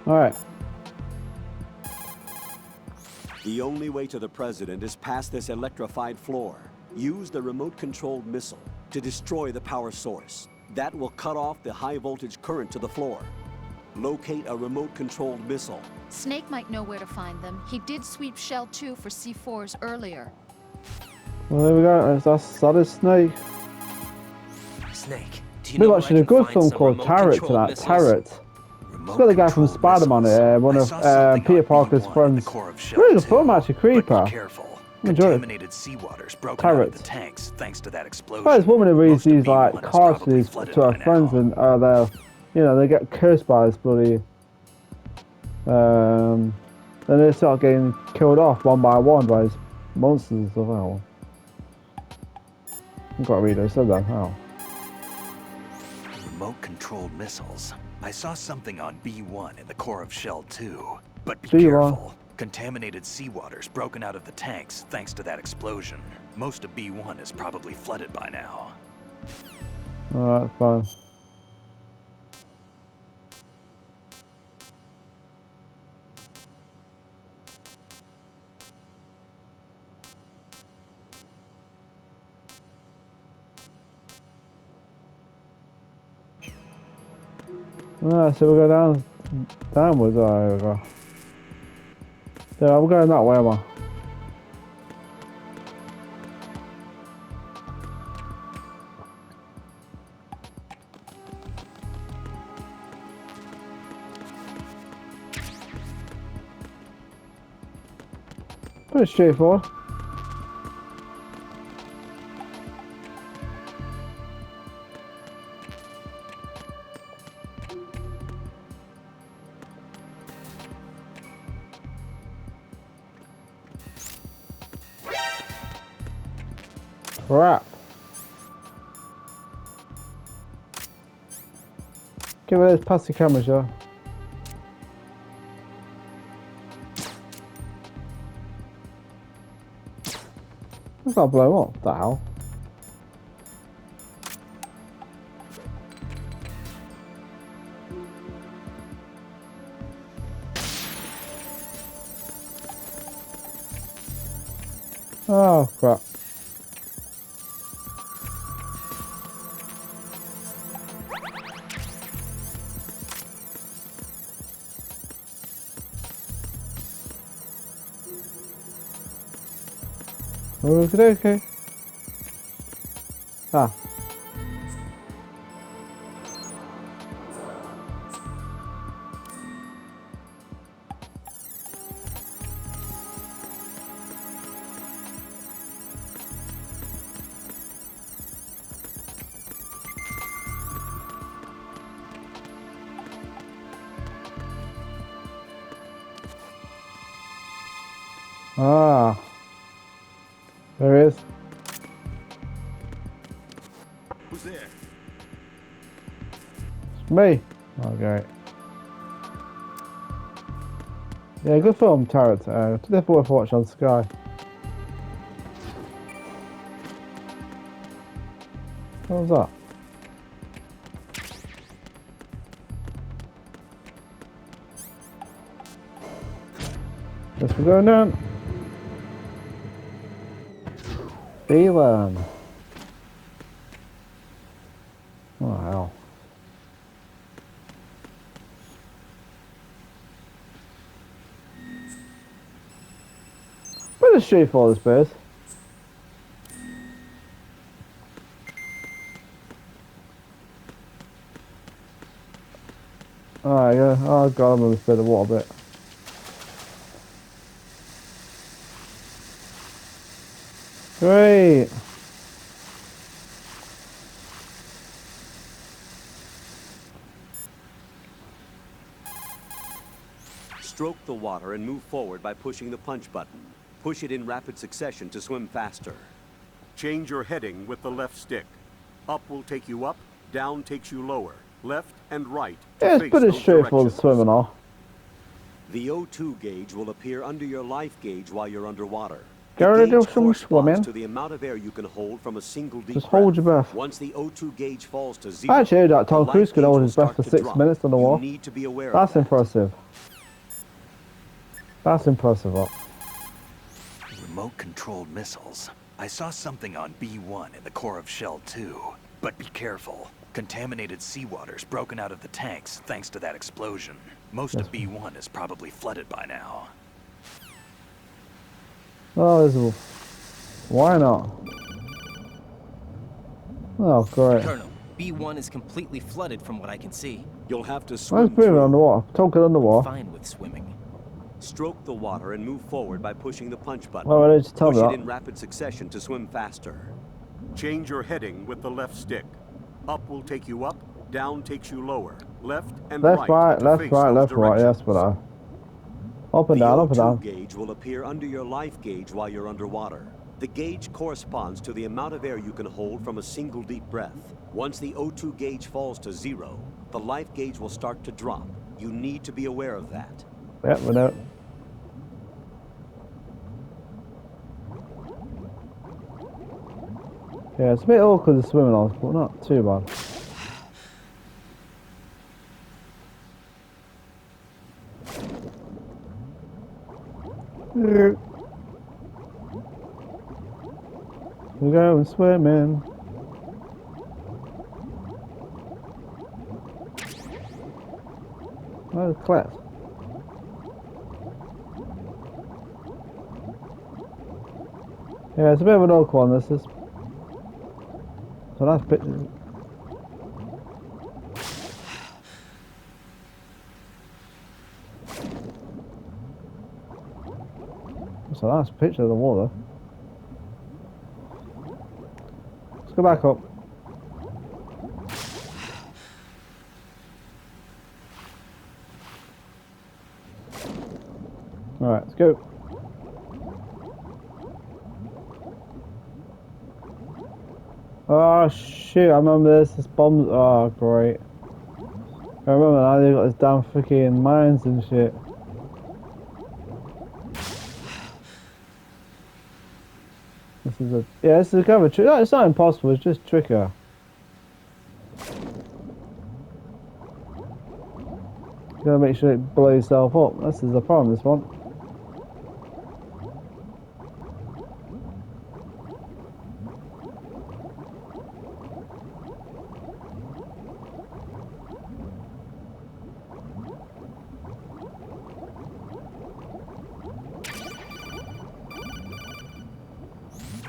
Alright. The only way to the president is past this electrified floor. Use the remote-controlled missile to destroy the power source. That will cut off the high-voltage current to the floor. Locate a remote-controlled missile. Snake might know where to find them. He did sweep Shell 2 for C4s earlier. Well, there we go. That is Snake. Snake, do you We're know watching a good film called Turret tonight. Turret. It's got the guy from Spider-Man, one of Peter Parker's friends. Really good film, actually. Creeper. Enjoy it. Turret. Well, this woman who reads these like cards to her friends and they're, you know, they get cursed by this bloody. Then they start getting killed off one by one by these monsters and stuff. Oh. I've got to read it. I said that. Oh. Remote-controlled missiles. I saw something on B1 in the core of Shell 2. But be B1. careful. Contaminated seawater's broken out of the tanks thanks to that explosion. Most of B1 is probably flooded by now. Alright, fine. Alright, so we'll go downwards. Alright, we go. Yeah, we're going that way, am I? Pretty straightforward. Crap. Give it this past the camera, Joe. Let's not blow up. What the hell? Oh crap. Okay. Ah. Ah. There he is. Who's there? It's me. Okay. Yeah, good film, Turret. Definitely worth watching on Sky. What was that? Guess we're going down. Phelan. Oh hell. Pretty straightforward, this base. Alright, yeah. Oh god, I'm gonna spit the water a bit. Great. Stroke the water and move forward by pushing the punch button. Push it in rapid succession to swim faster. Change your heading with the left stick. Up will take you up, down takes you lower. Left and right. Yeah, it's pretty straightforward swimming off. The O2 gauge will appear under your life gauge while you're underwater. Go to do gauge some corresponds swimming. to the amount of air you can hold from a single deep Just hold your breath. breath. Once the O2 gauge falls to zero, I actually heard that the Tom life Cruise could gauge hold will his breath start for to 6 drop. minutes You underwater. need to be aware That's of that. impressive. That's impressive. What? Remote-controlled missiles. I saw something on B1 in the core of Shell 2. But be careful. Contaminated seawater's broken out of the tanks thanks to that explosion. Most of B1 is probably flooded by now. Oh, this is... Why not? Oh, great. Colonel, B1 is completely flooded from what I can see. You'll have to Let's swim put it through. underwater. Don't get underwater. Fine with swimming. Stroke the water and move forward by pushing the punch button. Well, why did you tell Push me it that? in rapid succession to swim faster. Change your heading with the left stick. Up will take you up, down takes you lower. Left and Left, right, to left, face right, those left, right. Yes, directions. but up and The down, up and O2 down. gauge will appear under your life gauge while you're underwater. The gauge corresponds to the amount of air you can hold from a single deep breath. Once the O2 gauge falls to zero, the life gauge will start to drop. You need to be aware of that. Yep, we know. Yeah, it's a bit awkward to swim on, but not too bad. We're going swimming. Oh, the class. Yeah, it's a bit of an awkward one, this is. So that's bit. That's a nice picture of the water. Let's go back up. Alright, let's go. Oh shit, I remember this bombs. Oh great. I remember now they got this damn freaking mines and shit. This is a, yeah, this is kind of a trick. No, it's not impossible, it's just trickier. You gotta make sure it blows itself up. This is the problem, this one.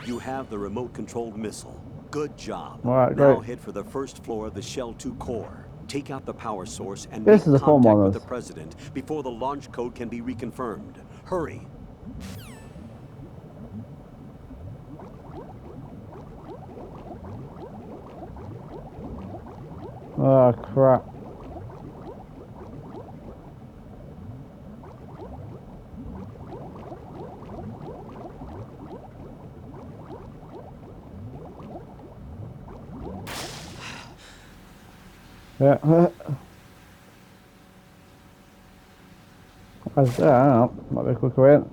You have the remote-controlled missile. Good job. Alright, Now great. head for the first floor of the Shell 2 core. Take out the power source and This make is a fun contact one, with this. the President before the launch code can be reconfirmed. Hurry. Oh crap. Yeah. What's that? Might be a quicker way in.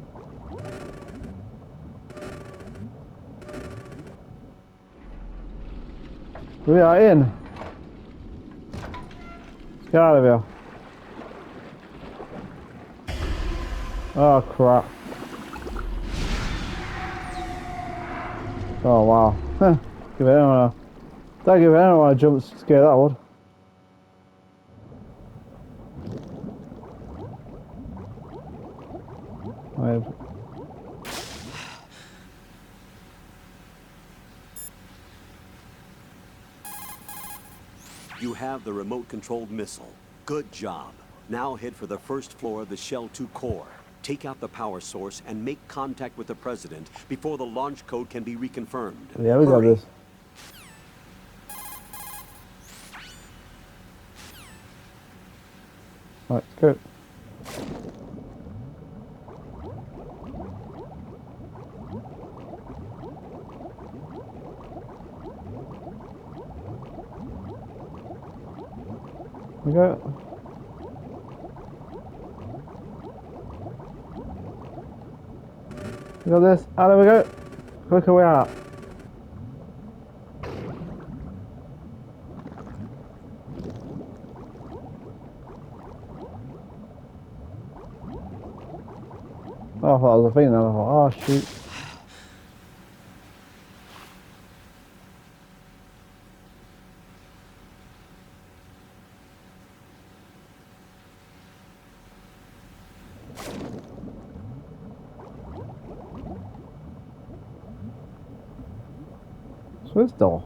We are in. Let's get out of here. Oh crap. Oh wow. Give it anyone a... Don't give anyone a jump scare, that would. You have the remote-controlled missile. Good job. Now head for the first floor of the Shell 2 core. Take out the power source and make contact with the President before the launch code can be reconfirmed. Yeah, we got Hurry. this. Right, let's go. We go. We got this. Ah, there we go. Quicker way out. Oh, I thought I was a thing then. I thought, oh shoot. What's this door?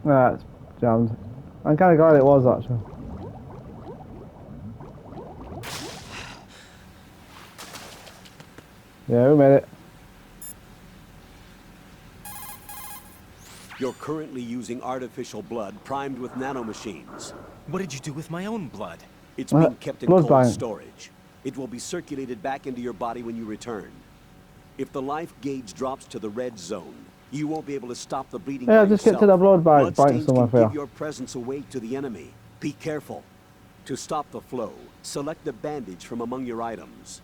Nah, it's jammed. I'm kind of glad it was actually. Yeah, we made it. You're currently using artificial blood primed with nanomachines. What did you do with my own blood? It's being kept in blood cold bank. storage. It will be circulated back into your body when you return. If the life gauge drops to the red zone, you won't be able to stop the bleeding Yeah, by just yourself. get to the blood bank Bloodstains somewhere can for you. give your presence away to the enemy. Be careful. To stop the flow, select a bandage from among your items.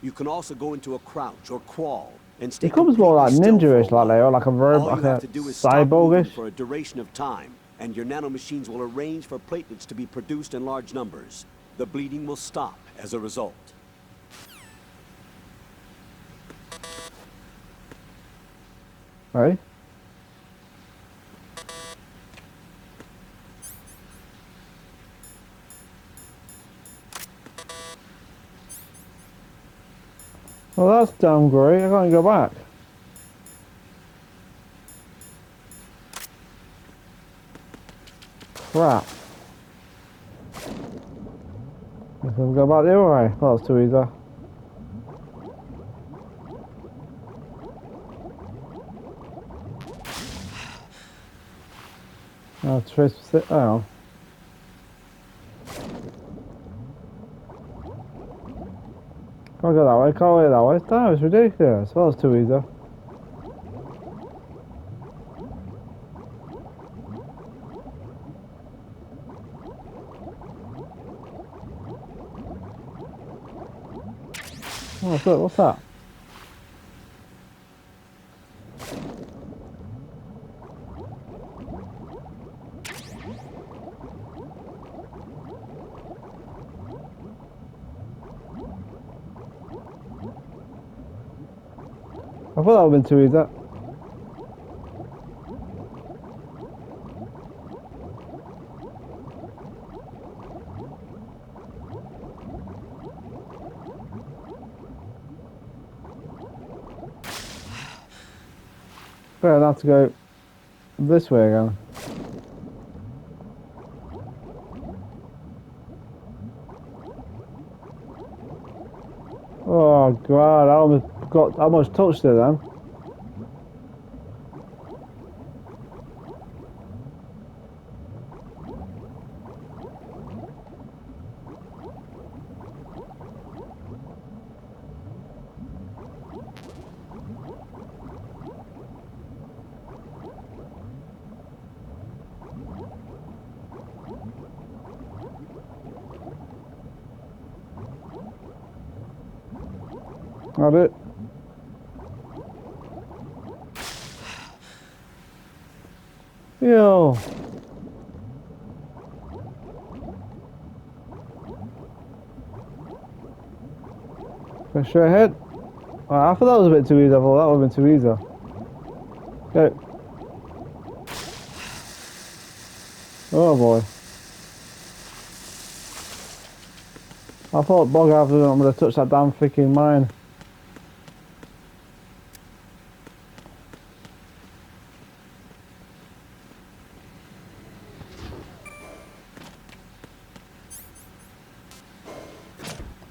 You can also go into a crouch or crawl and stay It comes more like completely still ninja-ish, for a like while. or like a verb, All like you have a to do is stop moving cyborg-ish. for a duration of time, and your nanomachines will arrange for platelets to be produced in large numbers. The bleeding will stop as a result. Right? Well, that's damn great. I can't go back. Crap. Guess we'll go back the other way. That was too easy. Oh, trace it. Oh. Can't go that way. Can't go that way. That was ridiculous. That was too easy. Oh, what's that? I thought that would have been too easy. Better not to go this way again. Oh god, I almost touched it then. Got it. Yo. Go straight ahead. Oh, I thought that was a bit too easy. I thought that would have been too easy. Go. Oh boy. I thought bog after I'm going to touch that damn freaking mine.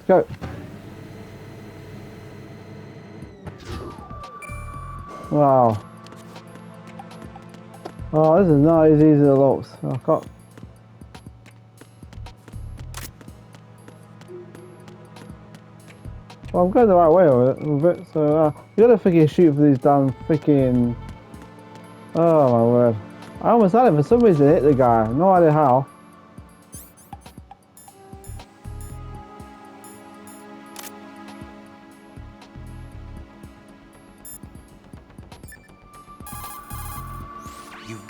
Let's go. Wow. Oh, this is not as easy as it looks. I can't. Well, I'm going the right way with it, so you gotta freaking shoot for these damn freaking. Oh my word! I almost had it for some reason. Hit the guy. No idea how.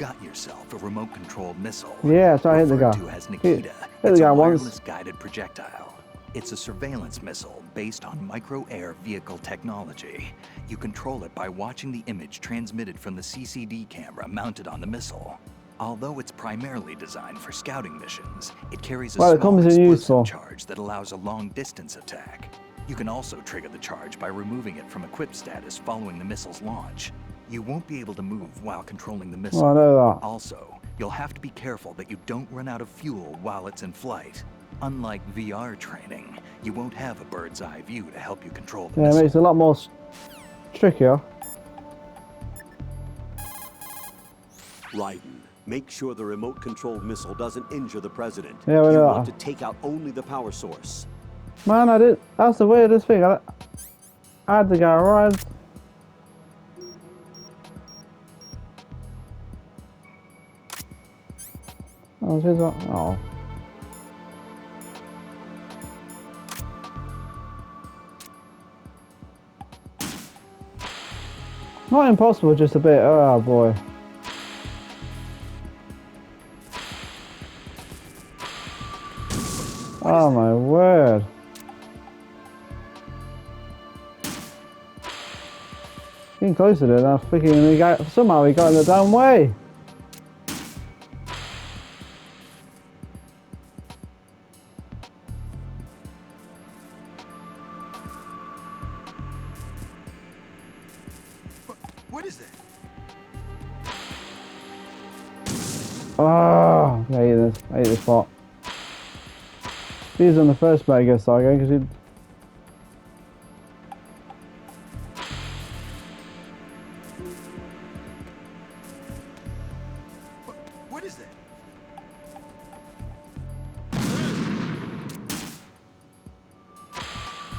got yourself a remote-controlled missile. Yeah, so I hit the referred guy. to as Nikita. Hit the It's guy a once. wireless-guided projectile. It's a surveillance missile based on micro-air vehicle technology. You control it by watching the image transmitted from the CCD camera mounted on the missile. Although it's primarily designed for scouting missions, it carries a Well, it small comes in explosive useful. charge that allows a long-distance attack. You can also trigger the charge by removing it from equip status following the missile's launch. You won't be able to move while controlling the missile. Oh, I know that. Also, you'll have to be careful that you don't run out of fuel while it's in flight. Unlike VR training, you won't have a bird's eye view to help you control the Yeah, it missile. makes it a lot more trickier. Raiden, make sure the remote-controlled missile doesn't injure the president. Yeah, we you know want that. to take out only the power source. Man, I did. That's the weirdest thing. I had the guy right. Oh, here's what? Oh. Not impossible, just a bit. Oh boy. Oh my word. Getting closer to it, I was thinking somehow he got in the damn way. What is that? Oh, I hate this. I hate this spot. He was on the first Mega Saga because he. What is that?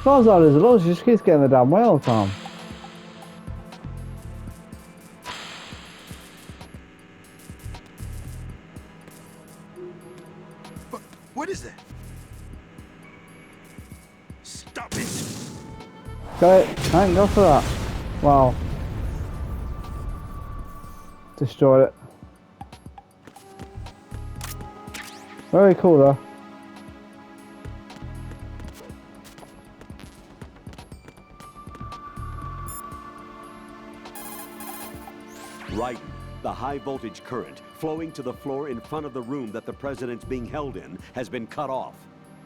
Sounds like there's a lot. She just keeps getting the damn way all the time. What is that? Stop it! Got it. Thank God for that. Wow. Destroyed it. Very cool though. Raiden, the high-voltage current flowing to the floor in front of the room that the president's being held in has been cut off.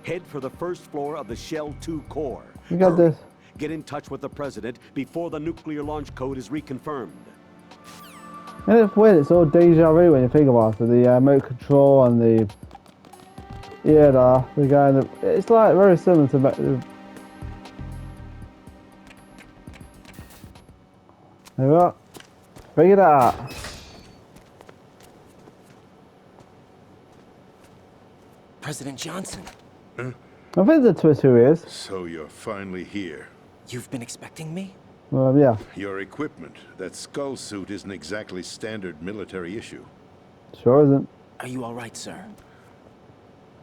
Head for the first floor of the Shell 2 core. You got Hurry. this. Get in touch with the president before the nuclear launch code is reconfirmed. And it's weird, it's all deja vu when you think about it. The remote control and the. Yeah, the guy in the. It's like very similar to. There we go. Figured it out. President Johnson, I think the twist who he is. So you're finally here. you've been expecting me? Yeah, Your equipment, that skull suit isn't exactly standard military issue. sure isn't. Are you all right, sir?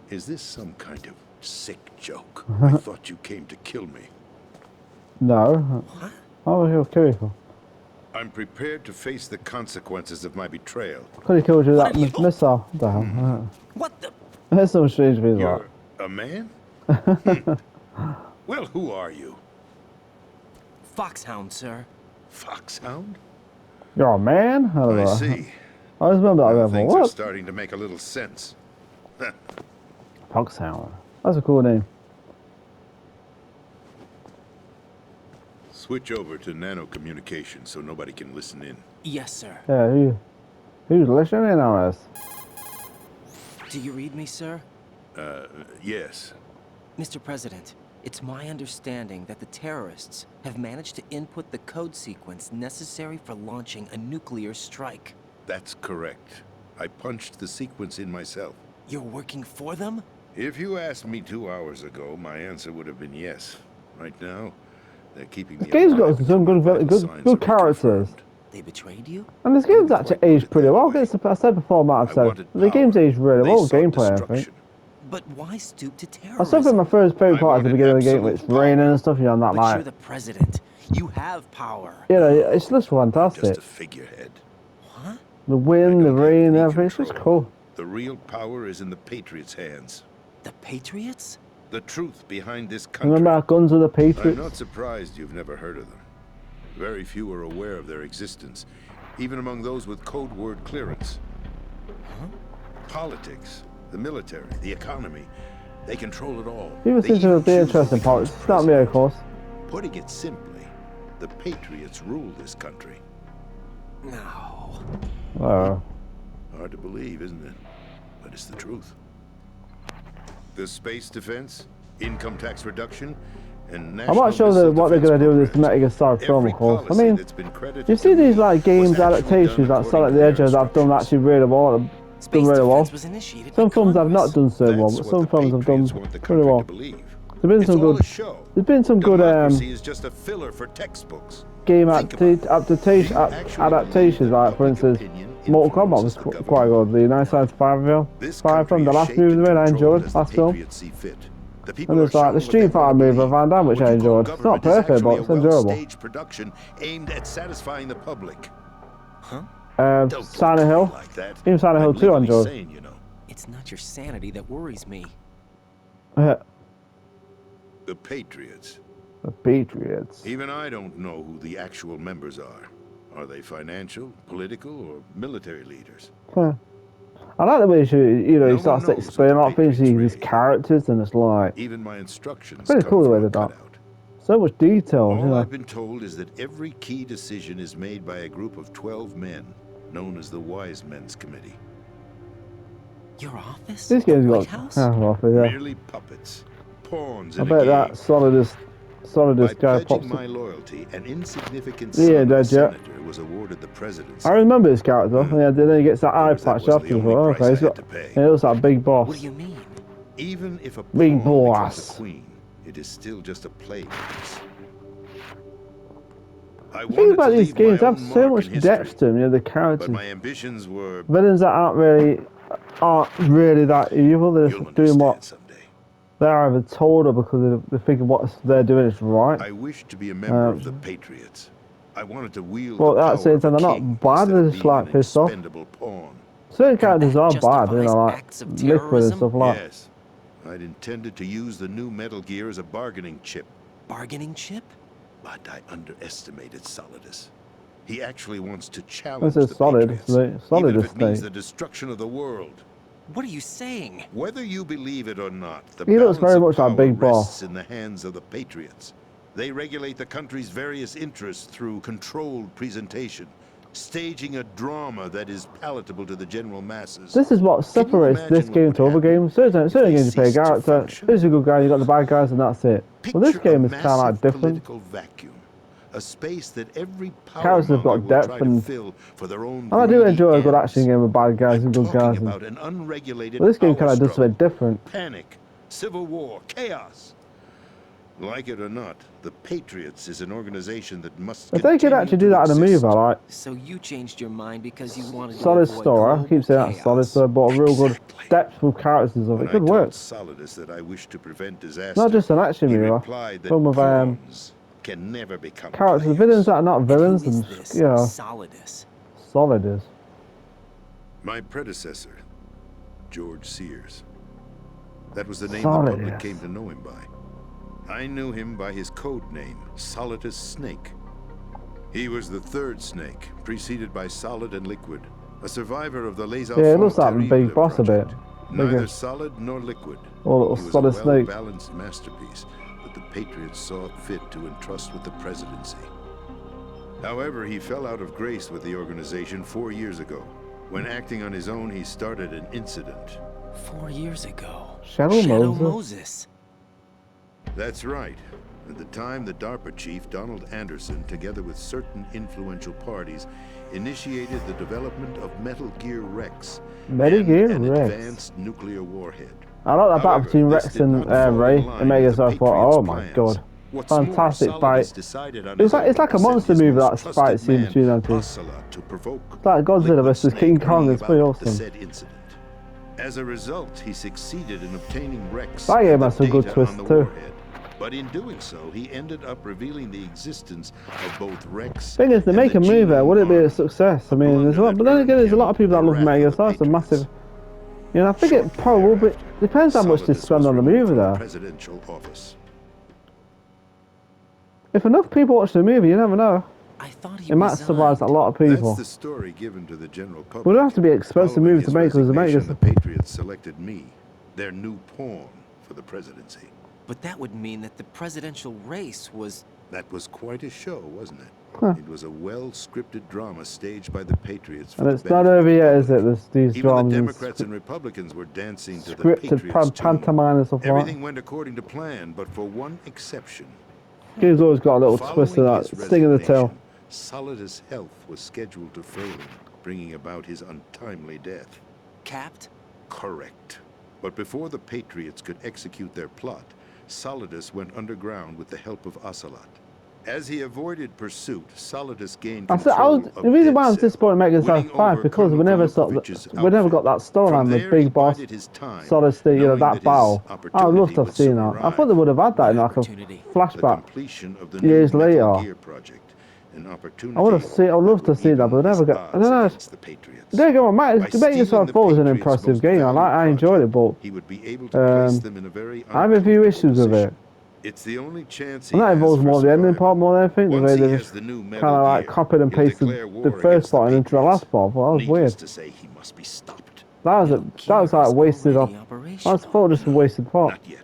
Is this some kind of sick joke? I thought you came to kill me. No. What? Oh, he'll kill you. I'm prepared to face the consequences of my betrayal. Could have killed you with that What are you- missile. What the hell? What the? That's some strange things like. You're a man? Well, who are you? Foxhound, sir. Foxhound? You're a man? I don't know. I see. I just remember that. I Now remember, things are what? starting to make a little sense. Foxhound. That's a cool name. Switch over to nano communication so nobody can listen in. Yes, sir. Yeah, who's listening on us? Do you read me, sir? Yes. Mr. President, it's my understanding that the terrorists have managed to input the code sequence necessary for launching a nuclear strike. That's correct. I punched the sequence in myself. You're working for them? If you asked me 2 hours ago, my answer would have been yes. Right now, they're keeping me This game's alive got some until my good vital signs good are characters. reconfirmed. They betrayed you? And this game's actually aged pretty well. I said before, Matt, I've I said wanted the game's power. aged really They well. sought Gameplay, I think. destruction. But why stoop to I terrorism? still think my first favourite I part at the wanted beginning of the game, absolute it's raining and stuff, you know, on that But you're night. the president. You have power. You know, it's just Just fantastic. a figurehead. What? The wind, the rain, everything. It's just Control. cool. The real power is in the Patriots' hands. The Patriots? The truth behind this country. Remember our guns are the I'm Patriots? not surprised you've never heard of them. Very few are aware of their existence, even among those with code word clearance. Politics, the military, the economy, they control it all. People They seem to even be choose interested in who becomes politics. It's not me, of course. Putting it simply, the Patriots rule this country. No. Oh. Hard to believe, isn't it? But it's the truth. The space defense, income tax reduction, and I'm not sure what they're going to do with this Metal Gear Solid film, of course. I mean, you see these like games adaptations that Sonic the Hedgehog have done actually really well. Done really well. Was initiated Some by films have not Congress. done so well, but some films have done really well. There's been some good. There's been some good Democracy is just a filler for textbooks. game Think about it. adaptations, like for instance, Mortal Kombat was quite good. The 1995 film, from the last movie they made, I enjoyed. Last film. And there's like the Street Fighter movie of Van Damme, which I enjoyed. It's not perfect, but it's enjoyable. Production aimed at satisfying the public. Silent Hill. Even Silent Hill 2 I enjoyed. It's not your sanity that worries me. The Patriots. The Patriots. Even I don't know who the actual members are. Are they financial, political, or military leaders? I like the way he starts to one knows explain a lot of what the things to these Patriots characters, and it's like Even my instructions pretty come cool the way from a they do it. cutout. So much detail, you All know. I've been told is that every key decision is made by a group of 12 men, known as the Wise Men's Committee. Your office? This game's The got White House? half off it, yeah. Merely puppets, pawns I in a bet game. that Solidus By guy pops pledging up. my loyalty, an insignificant Yeah, son of a dead, yeah. senator was awarded the presidency. I remember this character. Yeah, then he gets that eye Because that patch was off. the He's like, only oh, price okay, I he's had got. to pay. He looks like a big boss. What do you mean? Even if a Big pawn becomes boss. a queen, it is still just a play piece. I The thing about wanted to these leave games, my have own so mark much in depth history, to them. You know, the but characters, my ambitions were. villains that aren't really that evil. They're You'll just doing what understand someday. they're either told or because they think what they're doing is right. I wished to be a member of the Patriots. I wanted to wield Well, the power at the same of time, a they're not king bad, instead they're of just, being like, an pissed off. expendable pawn. Certain characters that are bad, you know, justifies like acts of Liquid and terrorism? stuff like. Yes, I'd intended to use the new Metal Gear as a bargaining chip, Bargaining chip? but I underestimated Solidus. He actually wants to challenge This is the Solid, Patriots, right? Solid even if is it means fake. the destruction of the world. What are you saying? Whether you believe it or not, the He looks balance very of much like power Big Boss. rests in the hands of the Patriots. They regulate the country's various interests through controlled presentation, staging a drama that is palatable to the general masses. This is what separates this imagine game what to would other happen games. Certain if they games you play a ceased to character, function? who's a good guy, you got the bad guys, and that's it. Well, this Picture game a is kind of like massive different. political vacuum, a space that every power Characters have got monger will depth try and- to fill for their own And I do greedy enjoy a good ends. action game with bad guys I'm and good talking guys. about an unregulated But this game power kind of does struggle, something different. panic, civil war, chaos. Like it or not, the Patriots is an organization that must. If they could continue actually to do that in a movie, exist. I like. So you changed your mind because you wanted to Solid avoid story. I global keep saying that chaos. solid story, but a real good Exactly. depth with characters and stuff. When It could I told work. Solidus that I wish to prevent disaster, Not just an action he movie. replied that Film of pawns can never become characters, players. villains that are not And villains, who is and this you know, Solidus? solid is. My predecessor, George Sears. That was the name the public Solidus. came to know him by. I knew him by his code name, Solidus Snake. He was the third Snake, preceded by Solid and Liquid, a survivor of the Les Yeah, it looks like Enfants Big Terribles Boss a bit. project. Bigger. Neither Solid nor Liquid. Or little He was Solid a Snake. well-balanced masterpiece that the Patriots saw fit to entrust with the presidency. However, he fell out of grace with the organization 4 years ago. When acting on his own, he started an incident. 4 years ago. Shadow Moses. Moses. That's right. At the time, the DARPA chief, Donald Anderson, together with certain influential parties, initiated the development of Metal Gear Rex, Metal and Gear an Rex. advanced nuclear warhead. I like that battle However, between this Rex did and not fall in Ray. line It made with us the I thought, Patriots' oh my plans. god. What's more, Fantastic Solidus fight. decided on It's his like, it's own like a to send monster his movie, most that trusted fight scene man, between them two. Ocelot, to provoke It's like Godzilla Liquid versus Snake King Kong, bringing it's pretty about the awesome. said incident. As a result, he succeeded in obtaining Rex That game and the has some good data twists on the too. warhead. But in doing so, he ended up revealing the existence of both Rex Thing is, to and make the a movie, Genome would it be a Army. success? I mean, there's a lot, but then again, there's a lot of people that love Metal Gear Solid. It's a massive. You know, I think it probably will be. Depends how much they Solidus spend was on the removed movie, from the though. presidential office. If enough people watch the movie, you never know. I thought he It might surprise a lot of people. That's the story given to the general public. But it have to be an expensive Following movie to his make because resignation, the the Patriots selected me, their new pawn for the presidency. But that would mean that the presidential race was... That was quite a show, wasn't it? Huh. It was a well-scripted drama staged by the Patriots. For And the it's not benefit over of the yet, is public. it? There's these Even dramas the and Democrats and Republicans were dancing to the scripted Patriots tune. pantomime and stuff like Everything that. went according to plan, but for one exception. Game's always got a little twist in Following that, his sting in the tail. resignation, Solidus' health was scheduled to fail him, bringing about his untimely death. capped? Correct. But before the Patriots could execute their plot, Solidus went underground with the help of Ocelot. As he avoided pursuit, Solidus gained control of the reason why I was Dead Cell, disappointed in Metal Gear winning Solid 5 over because we Colonel never Golukovich's got that storyline with Big Boss, Solid, you know, that battle. I would love to have seen that. I thought they would have had that in like a flashback years later. I would have seen, I would love to see that, but they never got. I don't know. There you go. Metal Gear Solid 4 was an impressive game. I enjoyed it, but I have a few issues with it. It's the only chance And that involves more the ending part more than anything. The way they just kind of like copied and pasted the first part into the last part. Well, that was weird. To say he must be stopped. That was like wasted off. I thought just a wasted part. Not yet.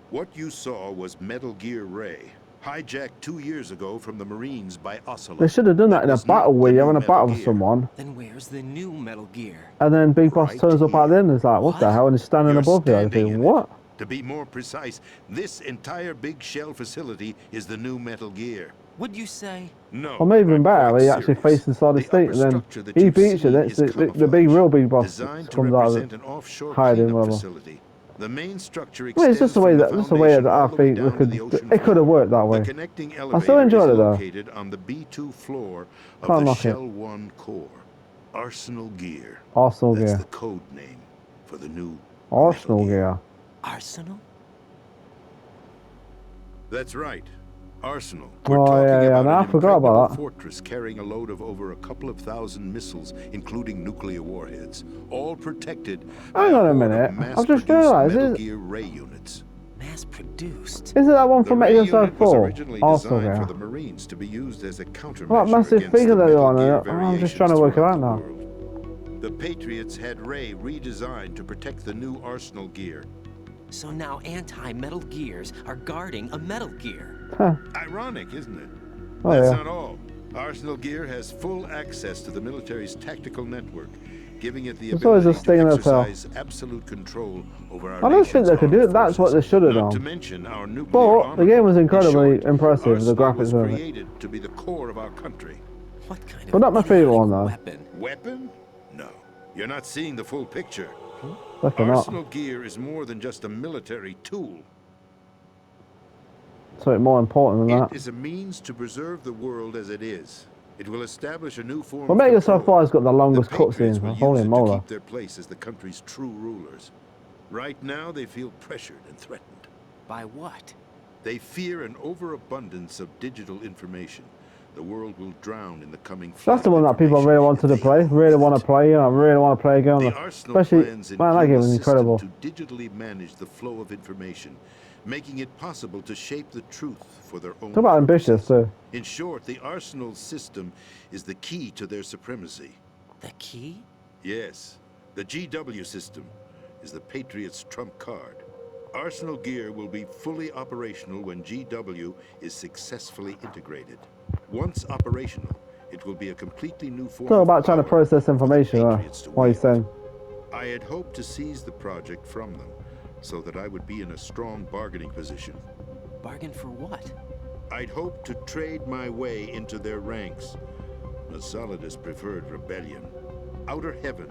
What you saw was Metal Gear Ray, hijacked 2 years ago from the Marines by Ocelot. They should have done that in a was not battle where the you're new having a battle Metal with Gear. someone, Then where's the new Metal Gear? and then Big Boss Right turns up at the end and is like, what the What? hell? And he's standing You're above you. I standing think, in it. what? To be more precise, this entire big shell facility is the new Metal Gear. What'd you say? No. Or maybe even I'm better, quite he actually serious. faces Solid The State, upper and then structure that he you've beats seen it. is The big camouflage, real Big Boss designed to comes out of represent it. an offshore hiding, cleanup whatever. facility. The main structure I mean, it's just the way extends that, from just the way that foundation I all the way think we down to could. the ocean It could have floor. worked that way. The connecting I still elevator enjoyed is it though. located on the B2 floor of Can't the knock it. Shell 1 core. Arsenal Gear. Arsenal That's Gear. the code name for the new Arsenal Metal Gear. Arsenal? That's right. Arsenal. Oh, We're talking yeah, about no, I an forgot about impregnable that. fortress carrying a load of over a couple of thousand missiles, including nuclear warheads, all protected by Hang on a horde of minute. I've just mass-produced realised, Metal is- Gear Ray units. Mass-produced? Isn't that one The from Ray Metal Gear Solid unit was 4? originally Arsenal designed Gear. for the Marines to be used as a countermeasure What massive against figure the they're Metal on? Gear I'm just trying to variations work it throughout out the now. world. The Patriots had Ray redesigned to protect the new Arsenal Gear. So now anti-Metal Gears are guarding a Metal Gear. Huh. Ironic, isn't it? Oh, That's yeah. not all. Arsenal Gear has full access to the military's tactical network, giving it the There's always a ability sting to in the tail. exercise absolute control over our I don't think nation's they could do it. armed That's what they forces, should have not to done. mention our nuclear But the armament. game was In incredibly short, impressive, the Arsenal graphics was of it. created to be the core of our country. What kind of But not my favourite one, though. weapon? Weapon? No. You're not seeing the full picture. Definitely not. Arsenal Gear is more than just a military tool. So it's more important than It that. is a means to preserve the world as it is. It will establish a new form Well, of Metal Gear Solid control. 4 has got the longest The Patriots cutscene. will Holy use it to moly. keep their place as the country's true rulers. Right now, they feel pressured and threatened. By what? They fear an overabundance of digital information. The world will drown in the coming flood That's the of one that people information really wanted to if they play. Really hold want it. to play. You know, really want to play again. The Arsenal Especially, plans man, that include game a was system incredible. to digitally manage the flow of information, making it possible to shape the truth for their own Talk about ambitious purposes. too. In short, the Arsenal system is the key to their supremacy. The key? Yes, the GW system is the Patriots' trump card. Arsenal Gear will be fully operational when GW is successfully integrated. Once operational, it will be a completely new form Talk of about trying to power process for the information. Patriots to What he's wield. saying. I had hoped to seize the project from them, so that I would be in a strong bargaining position. Bargain for what? I'd hoped to trade my way into their ranks. But Solidus preferred rebellion. Outer Heaven,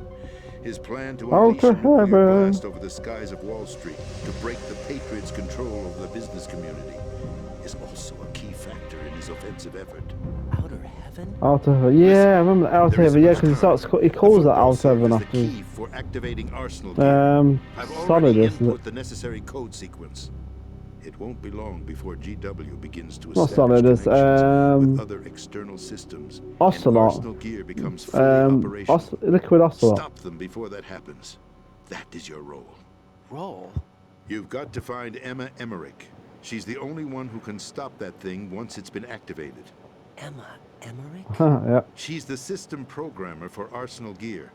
his plan to unleash a Outer nuclear Heaven. blast over the skies of Wall Street to break the Patriots' control over the business community, is also a key factor in his offensive effort. Outer heaven? Outer, yeah, I remember the Outer There is Heaven. Yeah, a because he time. starts. He The calls that football Outer serves Heaven as the after. key for activating Arsenal Gear. I've already Solidus. input the necessary code sequence. It won't be long before GW begins to Not establish solid as connections with other external systems. And Arsenal Ocelot. Gear becomes fully operational. Liquid Ocelot. Stop them before that happens. That is your role. Roll? You've got to find Emma Emmerich. She's the only one who can stop that thing once it's been activated. Emma Emmerich? Yeah. She's the system programmer for Arsenal Gear.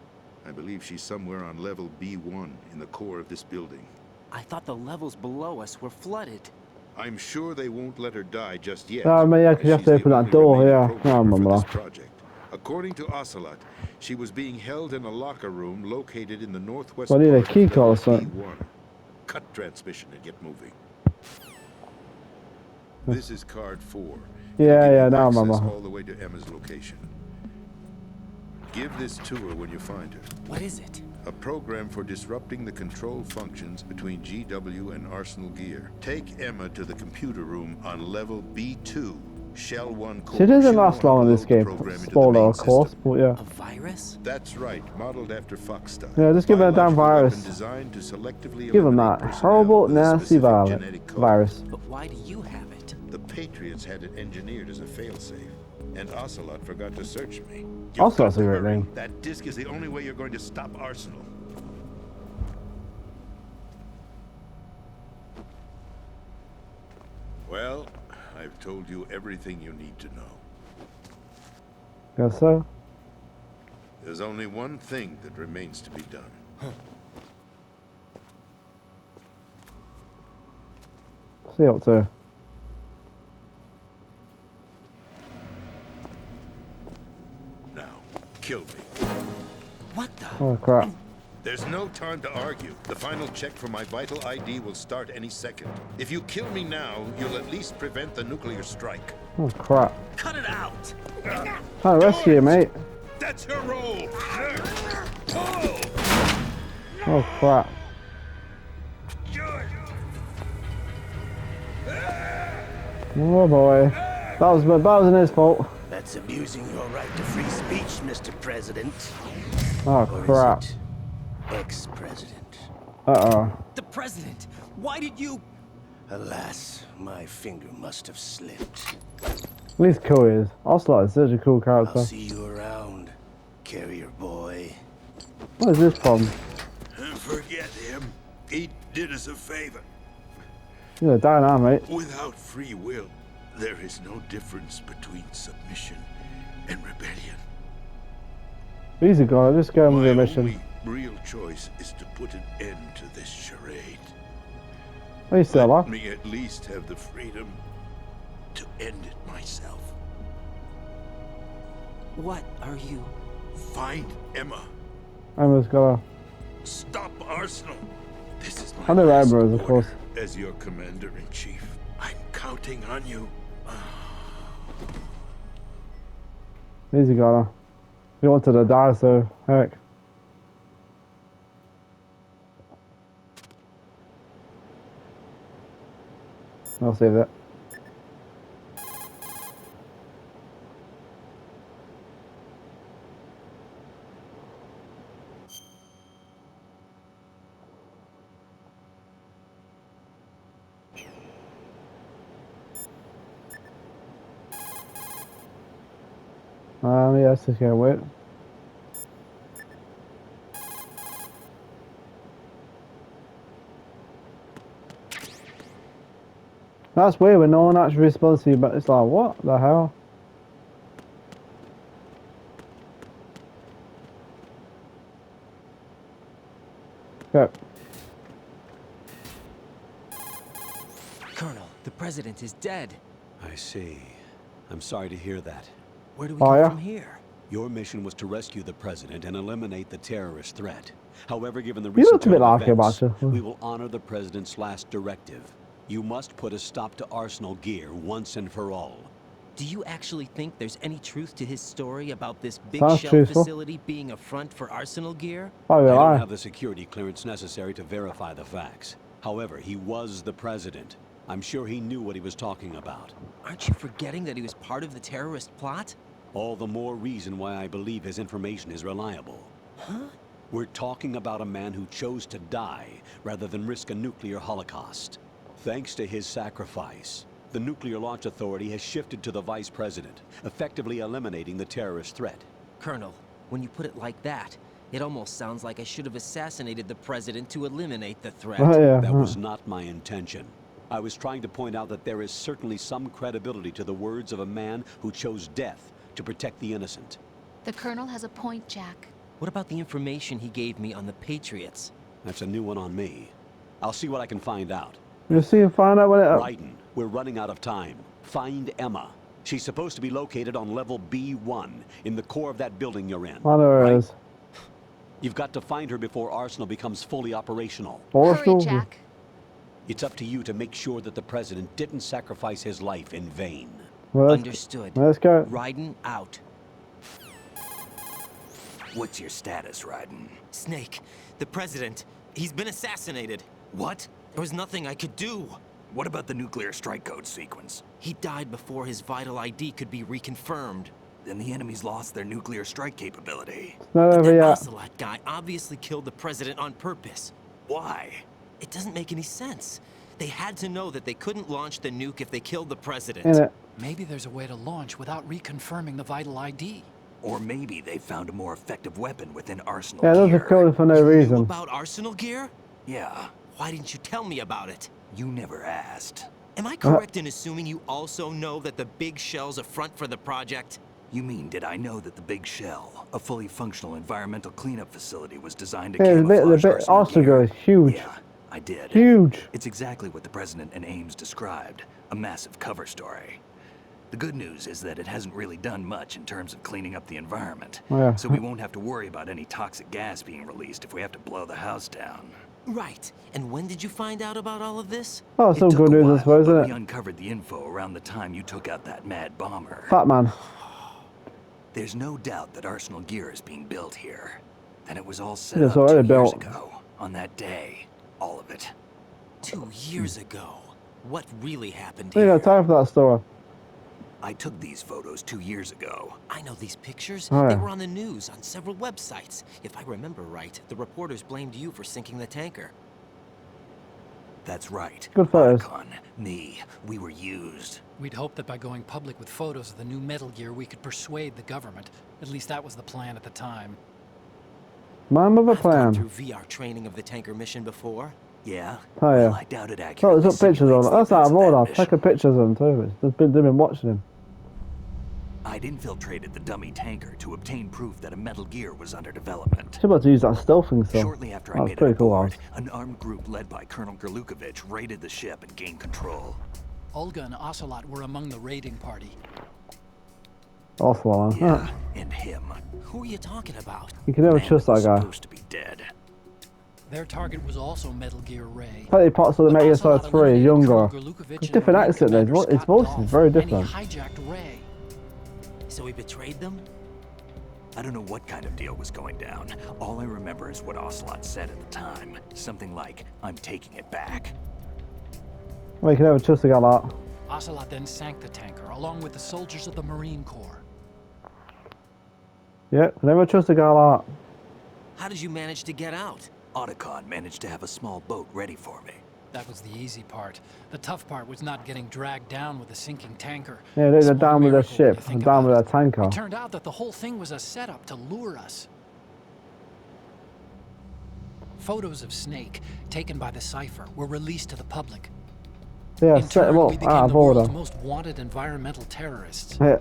I believe she's somewhere on level B1 in the core of this building. I thought the levels below us were flooded. I'm sure they won't let her die just yet. I mean, yeah, 'cause you have as to she's the open that only door, remaining yeah. programmer I remember for this that. project. According to Ocelot, she was being held in a locker room located in the northwest Well, I need a part key of card or level something. B1. Cut transmission and get moving. This is card 4. Yeah, Give yeah, you now I access remember. all the way to Emma's location. Give this to her when you find her. What is it? A program for disrupting the control functions between GW and Arsenal Gear. Take Emma to the computer room on level B2, Shell 1 core. See, it doesn't She'll last know how long to in this load the game. program into the Spoiler, main of course, system. but yeah. A virus? That's right, modeled after Fox style. Yeah, just give it a damn Biological weapon virus. designed to selectively Give them eliminate that personnel horrible, with a nasty specific genetic code. virus. But why do you have it? The Patriots had it engineered as a failsafe, and Ocelot forgot to search me. Ocelot's a great Hurry. name. That disc is the only way you're going to stop Arsenal. Well, I've told you everything you need to know. Guess so. There's only one thing that remains to be done. See what to. Now, kill me. What the? Oh crap. There's no time to argue. The final check for my vital ID will start any second. If you kill me now, you'll at least prevent the nuclear strike. Oh crap. Cut it out! Trying to rescue you, mate. That's your role. Oh crap. Oh boy. That wasn't his fault. That's abusing your right to free speech, Mr. President. Oh Or crap. is it ex-president? Uh-oh. The president! Why did you... Alas, my finger must have slipped. At least cool he is. Ocelot is such a cool I'll character. see you around, carrier boy. What is this problem? Forget him. He did us a favor. You're gonna die now, mate. Without free will, there is no difference between submission and rebellion. Easy guy, just go on with My your mission. only real choice is to put an end to this charade. Are you still Let alive? me at least have the freedom to end it myself. What are you... Find Emma. Emma's got Stop Arsenal. This is my I know last Emma is, of order course. as your commander-in-chief. I'm counting on you. Easy guy. He wanted to die, so heck. I'll save that. Yeah, let's just go wait. That's weird when no one actually responds to you, but it's like, what the hell? Go. Colonel, the president is dead. I see. I'm sorry to hear that. Where do we Oh, go yeah? from here? Your mission was to rescue the president and eliminate the terrorist threat. However, given the You recent look a bit turn of like him, events, actually. we will honor the president's last directive. You must put a stop to Arsenal Gear once and for all. Do you actually think there's any truth to his story about this big Sounds shell truthful. facility being a front for Arsenal Gear? Oh, I yeah, don't I. have the security clearance necessary to verify the facts. However, he was the president. I'm sure he knew what he was talking about. Aren't you forgetting that he was part of the terrorist plot? All the more reason why I believe his information is reliable. Huh? We're talking about a man who chose to die rather than risk a nuclear holocaust. Thanks to his sacrifice, the Nuclear Launch Authority has shifted to the Vice President, effectively eliminating the terrorist threat. Colonel, when you put it like that, it almost sounds like I should have assassinated the President to eliminate the threat. Oh, yeah. That was not my intention. I was trying to point out that there is certainly some credibility to the words of a man who chose death to protect the innocent. The Colonel has a point, Jack. What about the information he gave me on the Patriots? That's a new one on me. I'll see what I can find out. You'll see and find out when it... Raiden, we're running out of time. Find Emma. She's supposed to be located on level B1, in the core of that building you're in. I know where it is. You've got to find her before Arsenal becomes fully operational. Hurry, Jack. It's up to you to make sure that the President didn't sacrifice his life in vain. Well, Understood. Let's go. Raiden out. What's your status, Raiden? Snake, the President, he's been assassinated. What? There was nothing I could do. What about the nuclear strike code sequence? He died before his vital ID could be reconfirmed. Then the enemy's lost their nuclear strike capability. Not But over that yet. Ocelot guy obviously killed the President on purpose. Why? It doesn't make any sense. They had to know that they couldn't launch the nuke if they killed the President. In it. Maybe there's a way to launch without reconfirming the vital ID. Or maybe they found a more effective weapon within Arsenal Yeah, those gear. are killed for no You knew reason. about Arsenal gear? Yeah, Why didn't you tell me about it? you never asked. Am I correct in assuming you also know that the big shell's a front for the project? You mean, did I know that the Big Shell, a fully functional environmental cleanup facility, was designed to Yeah, the camouflage bit Arsenal gear? gear is huge. Yeah, I did. Huge. It's exactly what the President and Ames described, a massive cover story. The good news is that it hasn't really done much in terms of cleaning up the environment. Oh, yeah. So we won't have to worry about any toxic gas being released if we have to blow the house down. Right. And when did you find out about all of this? Oh, It some took good a news, I while, suppose, but isn't we it? uncovered the info around the time you took out that mad bomber. Fat man. There's no doubt that Arsenal gear is being built here. And it was all set It's up already 2 years built. ago. On that day. All of it. 2 years ago. What really happened We ain't here? got time for that story. I took these photos 2 years ago. I know these pictures. Oh, They yeah. were on the news on several websites. If I remember right, the reporters blamed you for sinking the tanker. That's right. Good photos. Otacon, me, we were used. We'd hoped that by going public with photos of the new Metal Gear, we could persuade the government. At least that was the plan at the time. Man with a I've gone plan. through VR training of the tanker mission before. Yeah? Oh, yeah. Well, I doubt it So accurately. there's got pictures simulates on the it. That's out events of of that order. I've mission. taken pictures of him too. They've been watching him. I'd infiltrated the dummy tanker to obtain proof that a Metal Gear was under development. She's about to use that stealthing stuff. Shortly after I That's made it pretty cool, aboard, Oz. an armed group led by Colonel Gerlukovich raided the ship and gained control. Olga and Ocelot were among the raiding party. Awful, man. Yeah, and him. Who are you talking about? You can never Man trust was that guy. supposed to be dead. Their target was also Metal Gear Ray. Play parts of the But Metal Gear Ocelot Solid 3, eliminated younger. Colonel Gerlukovich It's and different Marine accent, though. Commander His Scott voice is Dolph, very and he different. hijacked Ray. So he betrayed them? I don't know what kind of deal was going down. All I remember is what Ocelot said at the time. Something like, I'm taking it back. Well, you can never trust a guy like that. Ocelot then sank the tanker, along with the soldiers of the Marine Corps. Yeah, can never trust a guy like that. How did you manage to get out? Otacon managed to have a small boat ready for me. That was the easy part. The tough part was not getting dragged down with a sinking tanker. Yeah, they're Small down with their miracle when you ship, think down about with it. their tanker. It turned out that the whole thing was a setup to lure us. Photos of Snake, taken by the Cypher, were released to the public. Yeah, In set him turn, up we became out of the world's order. most wanted environmental terrorists. Yeah,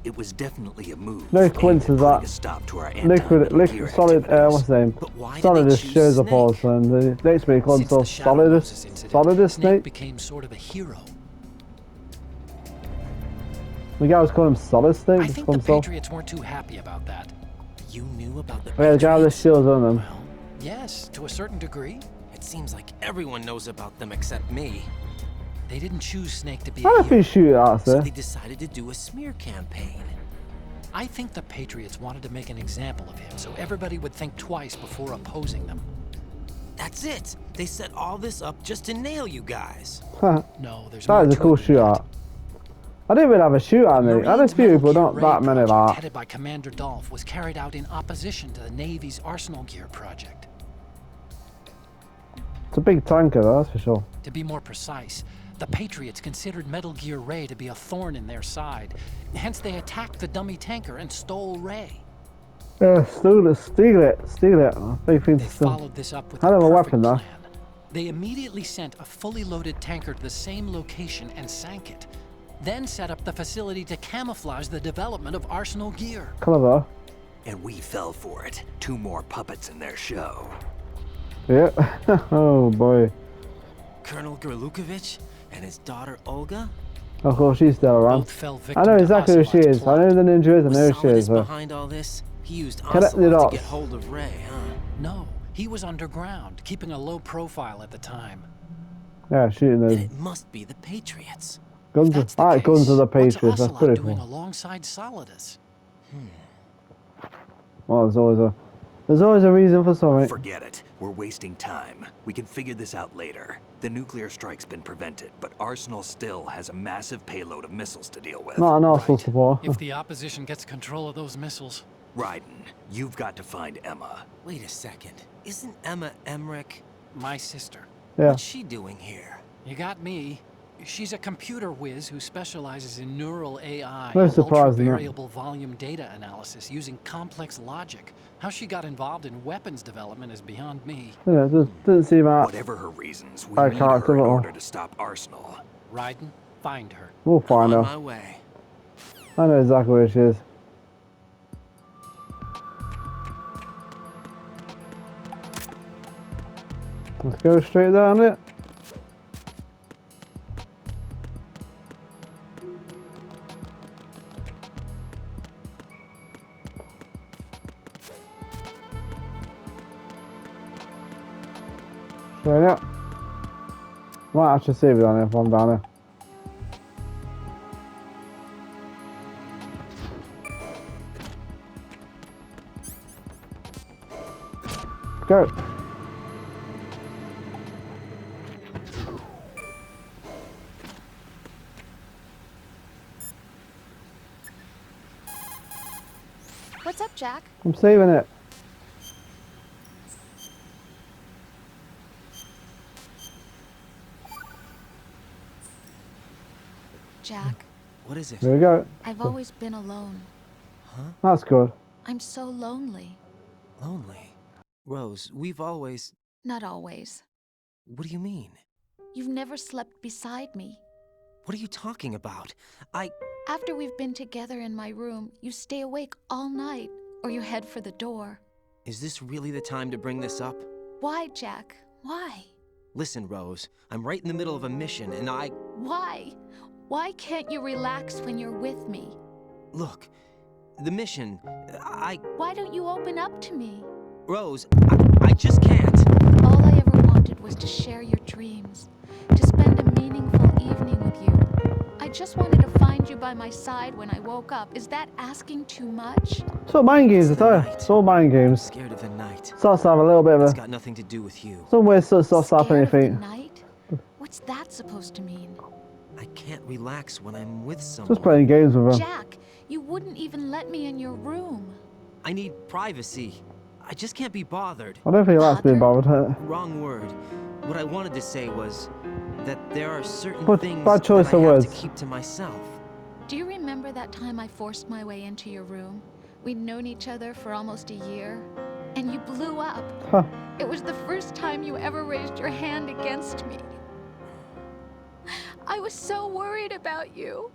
It was definitely a move. No aimed at coincidence putting that a stop to our liquid, anti-Metal Gear solid, activities. what's his name? But why did Solid they is choose shows up Snake? us, and the next week on Since so the Shadow Moses incident, solid is Snake Snake. became sort of a hero. The guy was calling him Solid Snake. I Just think call the himself. Patriots weren't too happy about that. You knew about the Yeah, the guy with the Patriots? shields on them. Well, yes, to a certain degree. It seems like everyone knows about them except me. They didn't choose Snake to be I a don't hero. think shoot at us So there. they decided to do a smear campaign. I think the Patriots wanted to make an example of him so everybody would think twice before opposing them. That's it! They set all this up just to nail you guys. No, there's more That is a to cool it than that. shootout. I didn't really have a shootout in it. I had a Marine's few, Metal but Gear not Ray that many project, like that. headed by Commander Dolph, was carried out in opposition to the Navy's Arsenal Gear project. It's a big tanker, though, that's for sure. To be more precise, the Patriots considered Metal Gear Ray to be a thorn in their side. Hence, they attacked the dummy tanker and stole Ray. Steal it. Big thing They to steal. followed this up with I a have a perfect weapon, though. plan. They immediately sent a fully loaded tanker to the same location and sank it. Then set up the facility to camouflage the development of Arsenal gear. Clever. And we fell for it. 2 more puppets in their show. Yeah. Oh boy. Colonel Gerlukovich and his daughter Olga? Of course, she's still around. Both fell I victim know to exactly who she Ocelot's is. plot. I know the ninja is. I Was know who she Solidus is. behind all this? He used Connect the Ocelot to dots. get hold of Ray, huh? No, he was underground, keeping a low profile at the time. Yeah, shooting Then those it must be the Patriots. guns. That's the Alright, guns case, of the what's Patriots. That's Ocelot pretty doing cool. alongside Solidus? Well, there's always a reason for something. Forget it. We're wasting time. We can figure this out later. The nuclear strike's been prevented, but Arsenal still has a massive payload of missiles to deal with. Not an Arsenal support. If the opposition gets control of those missiles. Raiden, you've got to find Emma. Wait a second. Isn't Emma Emmerich? My sister. Yeah. What's she doing here? You got me. She's a computer whiz who specializes in neural AI No and surprise in that. ultra-variable volume data analysis using complex logic. How she got involved in weapons development is beyond me. Yeah, doesn't seem out. Whatever her reasons, we I need can't her in do it all. order to stop Arsenal. Raiden, find her. We'll find I'm on her. my way. I know exactly where she is. Let's go straight down it. Straight up. Might actually save it on here if I'm down here. Go. What's up, Jack? I'm saving it. Jack, What is it? There we go. I've always been alone. That's good. I'm so lonely. Lonely. Rose, we've always... Not always. What do you mean? You've never slept beside me. What are you talking about? After we've been together in my room, you stay awake all night, or you head for the door. Is this really the time to bring this up? Why, Jack? Why? Listen, Rose, I'm right in the middle of a mission and Why? Why can't you relax when you're with me? Look, the mission, Why don't you open up to me? Rose, I just can't. All I ever wanted was to share your dreams, to spend a meaningful evening with you. I just wanted to find you by my side when I woke up. Is that asking too much? It's all mind games, It's I the tell you. night. It's all mind games. Scared of the night. Starts to have a little bit of It's a... got nothing to do with you. Some weird stuff starts happening, Scared I of the think. night? What's that supposed to mean? I can't relax when I'm with someone. Just playing games with him. Jack, you wouldn't even let me in your room. I need privacy. I just can't be bothered. I don't think he likes being bothered. Wrong word. What I wanted to say was that there are certain But things bad choice that I of have words. to keep to myself. Do you remember that time I forced my way into your room? We'd known each other for almost a year, and you blew up. Huh. It was the first time you ever raised your hand against me. I was so worried about you.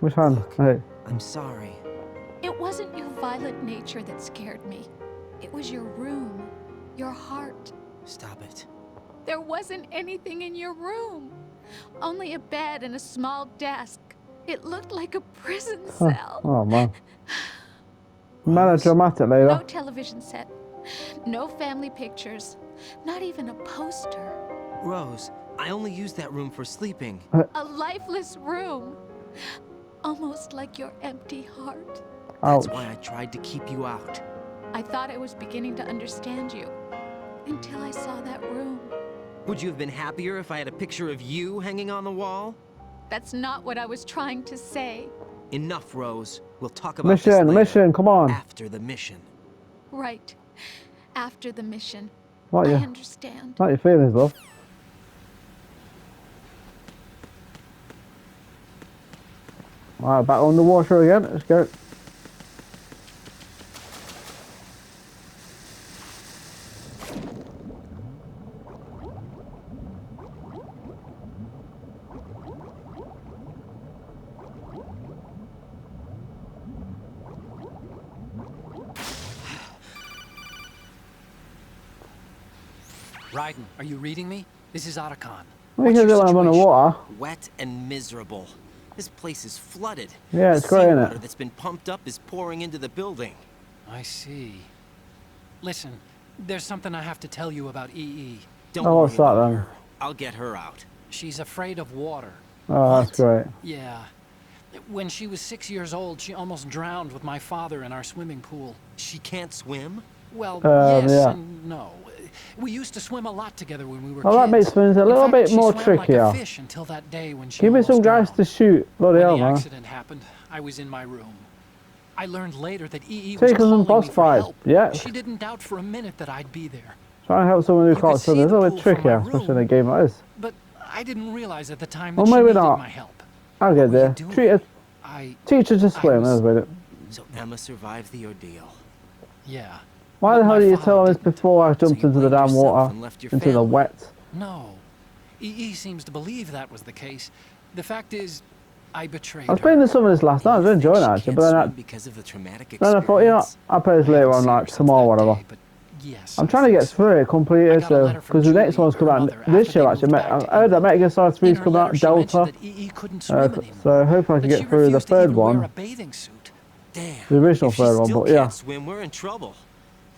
Which hand? Hey. I'm sorry. It wasn't your violent nature that scared me. It was your room, your heart. Stop it. There wasn't anything in your room. Only a bed and a small desk. It looked like a prison Huh. cell. Oh, man. Melodramatic No later. television set. No family pictures. Not even a poster. Rose, I only use that room for sleeping. A lifeless room. Almost like your empty heart. That's Ouch. why I tried to keep you out. I thought I was beginning to understand you. Until I saw that room. Would you have been happier if I had a picture of you hanging on the wall? That's not what I was trying to say. Enough, Rose. We'll talk about this later. Mission, come on. After the mission. Right. After the mission. What I you? understand. Not your feelings, love. Alright, back on the water again. Let's go. Raiden, are you reading me? This is Otacon. What do you do when I'm underwater? Wet and miserable. This place is flooded. Yeah, it's the great, isn't seawater it? that's been pumped up is pouring into the building. I see. Listen, there's something I have to tell you about EE. Don't Oh, worry what's that about then? her. I'll get her out. She's afraid of water. Oh, that's great. Yeah. When she was 6 years old, she almost drowned with my father in our swimming pool. She can't swim? Well, yes yeah. and no. We used to swim a lot together when we were Well, kids. that makes things a In little fact, bit she more swam like trickier. a fish until that day when she Give me some almost guys drowned. to shoot. Bloody hell, When the man. accident happened, I was in my room. I learned later that EE Take was us calling some me boss for fights. help. Yeah. She didn't doubt for a minute that I'd be there. Trying to help someone who You can't could swim see is a the little bit pool from trickier, my especially in a room. game like this. But I didn't realize at the time Well, that she maybe needed not. my help. I'll get were you there. doing? Treat I... teach her to swim. was- That's about it. So Emma survived the ordeal. Yeah. Why But the hell my did you father tell us didn't. before I So jumped you into the blamed damn yourself water? and left your Into the family. wet. No. EE seems to believe that was the case. The fact is, I betrayed I was her. playing some of this last night. I was You enjoying think it she actually, can't but then swim because of the traumatic I thought, you know, experience? I'll play this later on, like tomorrow or whatever. Yes, I'm trying to get through it, complete I it, got a so letter from because the next Julie, one's coming her out mother, this after year they actually. moved back I to heard that England. Megastar 3 is In her coming out, letter, she mentioned Delta. that EE couldn't swim anymore. So I hope I can But get she through the refused to third even wear one. a bathing suit. Damn. The original if she third one, still but can't yeah. swim, we're in trouble.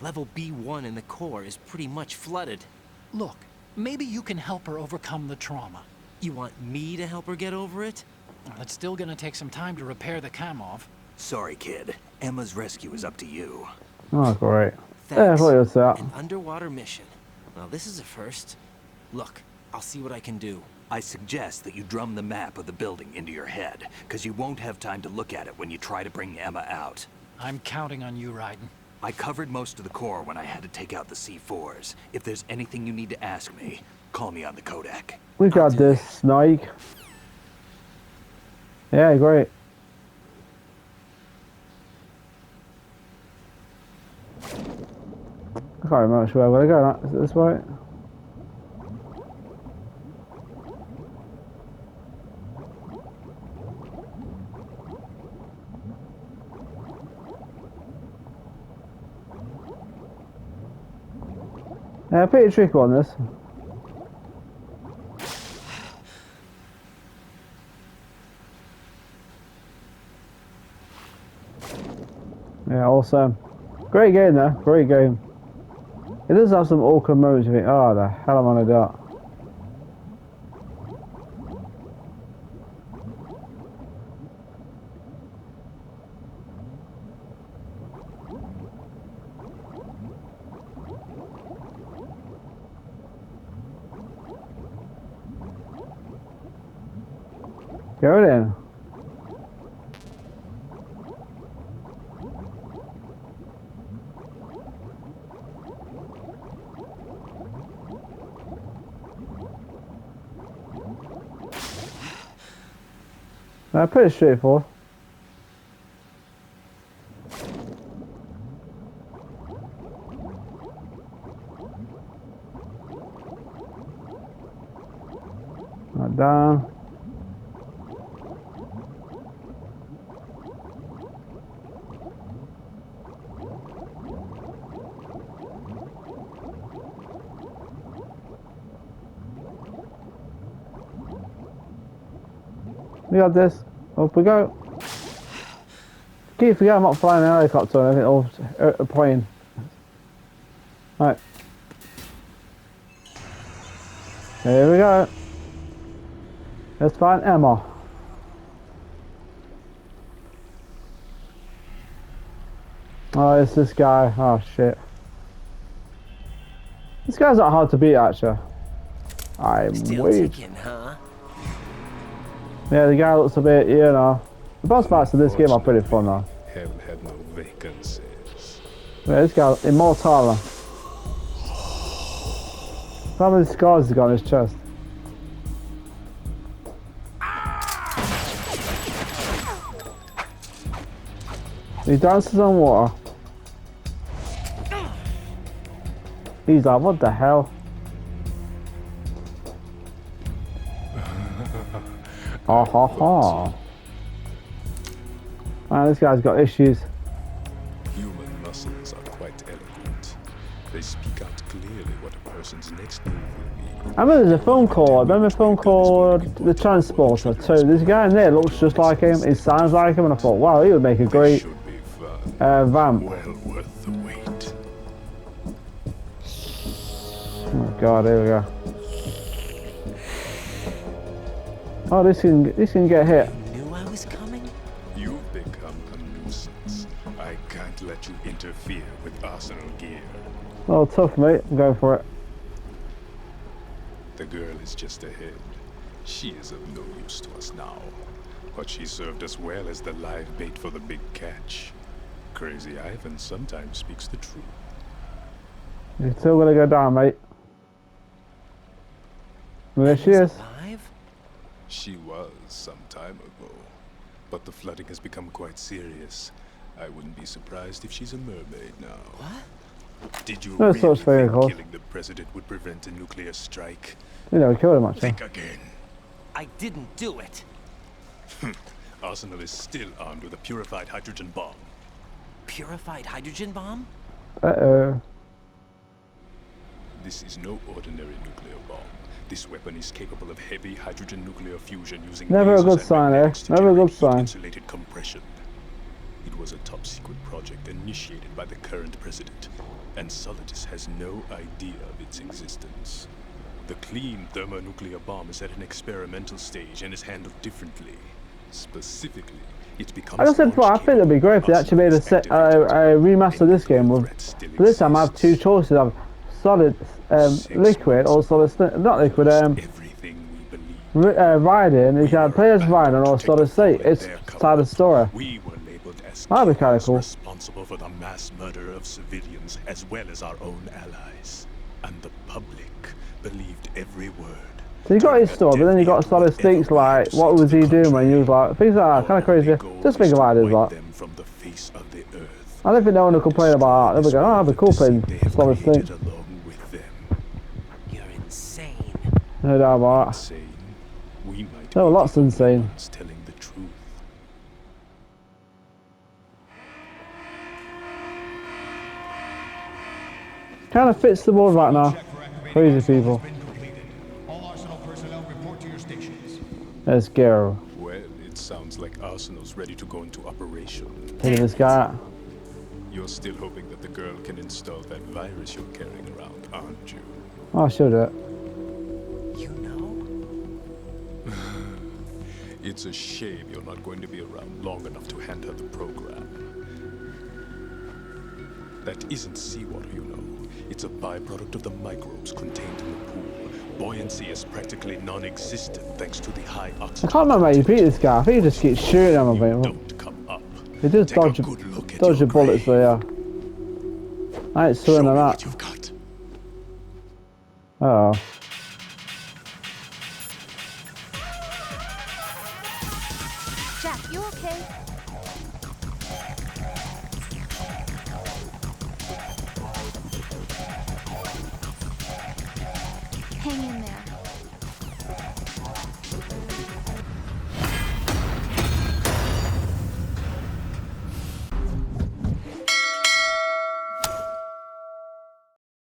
Level B1 in the core is pretty much flooded. Look, maybe you can help her overcome the trauma. You want me to help her get over it? Well, it's still gonna take some time to repair the Kamov. Sorry, kid. Emma's rescue is up to you. Oh, great. Yeah, I Thanks. thought it was that. An underwater mission. Well, this is a first. Look, I'll see what I can do. I suggest that you drum the map of the building into your head, because you won't have time to look at it when you try to bring Emma out. I'm counting on you, Raiden. I covered most of the core when I had to take out the C4s. If there's anything you need to ask me, call me on the Kodak. We got do this, Snake. Yeah, great. I can't remember which way I'm gonna go. Is it this way? Yeah, pretty tricky on this. Yeah, awesome. Great game though, great game. It does have some awkward moments you think, oh the hell am I gonna do that? Go then. Pretty straightforward. Down. We got this. Up we go. Keep forgetting I'm not flying an helicopter or anything, or a plane. Right. Here we go. Let's find Emma. Oh, it's this guy. Oh shit. This guy's not hard to beat actually. I'm Still weak. ticking, huh? Yeah, the guy looks a bit, you know. The boss fights in this game are pretty fun though. Hell had no vacancies. Yeah, this guy, Immortala. How many scars he's got on his chest? He dances on water. He's like, what the hell? Ha ha ha. Man, this guy's got issues. Human muscles are quite eloquent. They speak out clearly what a person's next move will be. I remember there's a film called, The Transporter 2. This guy in there looks just like him, he sounds like him, and I thought, wow, he would make a great Should be fun. vamp. Well worth the wait. Oh god, here we go. Oh, this can get hit. Knew I was coming? You've become a nuisance. I can't let you interfere with Arsenal gear. Oh, tough, mate. I'm going for it. The girl is just ahead. She is of no use to us now. But she served us well as the live bait for the big catch. Crazy Ivan sometimes speaks the truth. You're still gonna go down, mate. There she is. Alive? She was some time ago. But the flooding has become quite serious. I wouldn't be surprised if she's a mermaid now. What? Did you No really such thing, of think course. killing the president would prevent a nuclear strike? You know, kill him actually. Think again. I didn't do it. Arsenal is still armed with a purified hydrogen bomb. Purified hydrogen bomb? Uh-oh. This is no ordinary nuclear bomb. This weapon is capable of heavy hydrogen nuclear fusion using Never a lasers good and sign, eh? magnets to Never a good generate sign. heat-insulated compression. It was a top-secret project initiated by the current president, and Solidus has no idea of its existence. The clean thermonuclear bomb is at an experimental stage and is handled differently. Specifically, it becomes. I just said before, I think it'd be great if they actually made a remaster of this game with. But this time I have two choices: I have solid liquid or solid not liquid Everything we believe. riding. You can have players riding or solid state. It's side of story. We were labeled as That'd be kinda killers cool. responsible for the mass murder of civilians as well as our own allies. And the public believed every word. So you got his story, but then you got solid stakes like what was he doing when he was like things like that, kind of crazy. Just think about it as like. Them from the face of the earth. I don't think no one will complain about that. They'll be going, oh, that'd be cool playing They have solid created stakes. along with them. You're insane. No doubt about that. Saying we might No, be lots the only insane. ones telling the truth. Kind of fits the mood right now. Crazy people. All Arsenal personnel report to your stations. Let's go. Well, it sounds like Arsenal's ready to go into operation. Look at this guy. You're still hoping that the girl can install that virus you're carrying around, aren't you? I'll show that. You know? It's a shame you're not going to be around long enough to hand her the program. That isn't seawater, you know. It's a byproduct of the microbes contained in the pool. Buoyancy is practically non-existent thanks to the high I oxygen. can't remember how you beat this guy. I think he just keeps shooting him. I think. Don't come up. He does Take a dodge good look at the your bullets, so grave. yeah. I ain't Show suing me on what that. you've got. Uh oh. Jack, you okay?